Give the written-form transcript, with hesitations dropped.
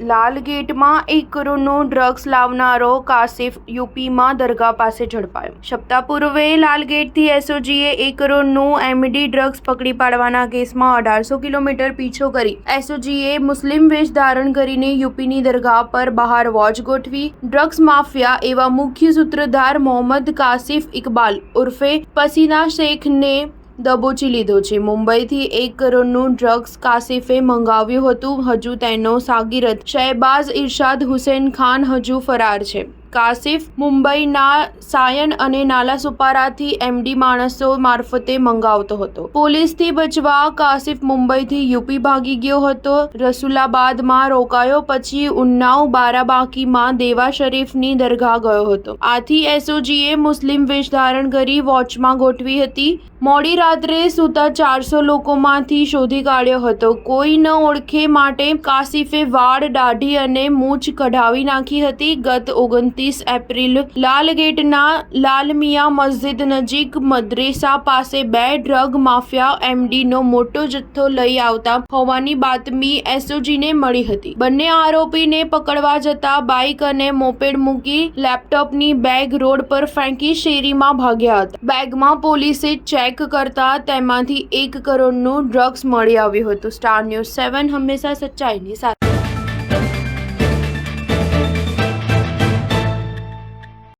લાલગેટમાં 1 કરોડનું ડ્રગ્સ લાવનારો કાસિફ યુપીમાં દરગાહ પાસે ઝડપાયો। સપ્તાહ પૂર્વે લાલગેટથી એસઓજીએ 1 કરોડનું એમડી ડ્રગ્સ પકડી પાડવાના કેસમાં 1800 કિલોમીટર પીછો કરી એસઓજીએ મુસ્લિમ વેશ ધારણ કરીને યુપીની દરગાહ પર બહાર વોચ ગોઠવી ડ્રગ્સ માફિયા એવા મુખ્ય સૂત્રધાર મોહમ્મદ કાસિફ ઇકબાલ ઉર્ફે પસીના શેખને દબોચી લીધો છે। મુંબઈથી 1 કરોડનું ડ્રગ્સ કાસિફે મંગાવ્યું હતું। હજુ તેનો સાગીરત શહેબાઝ ઇરશાદ હુસૈન ખાન હજુ ફરાર છે। કાસિફ મુંબઈના સાયન અને નાલાસોપારાથી એમડી માણસો મારફતે મંગાવતો હતો। પોલીસથી બચવા કાસિફ મુંબઈથી યુપી ભાગી ગયો હતો। રસુલાબાદમાં રોકાયો પછી ઉન્નાવ બારાબાંકીમાં દેવા શરીફની દરગાહ ગયો હતો। આથી એસઓજીએ મુસ્લિમ વેશ ધારણ કરી વોચમાં ગોઠવી હતી। મોડી રાત્રે સૂતા 400 લોકોમાંથી શોધી કાઢ્યો હતો। કોઈ ન ઓળખે માટે કાસિફે વાળ, દાઢી અને મૂછ કઢાવી નાખી હતી। ગત 29 એપ્રિલ લાલગેટના લાલમિયા મસ્જિદ નજીક મદ્રેસા પાસે 2 ડ્રગ માફિયા એમડીનો મોટો જથ્થો લઈ આવતા હોવાની બાતમી એસઓજીને મળી હતી। બંને આરોપીને પકડવા જતા બાઇક અને મોપેડ મૂકી લેપટોપની બેગ રોડ પર ફેંકી શેરીમાં ભાગ્યા હતા। બેગમાં પોલીસે ચેક કરતા તેમાંથી 1 કરોડનું ડ્રગ્સ મળી આવ્યું હતું। સ્ટાર ન્યૂઝ 7 હંમેશા સચ્ચાઈની સાથે।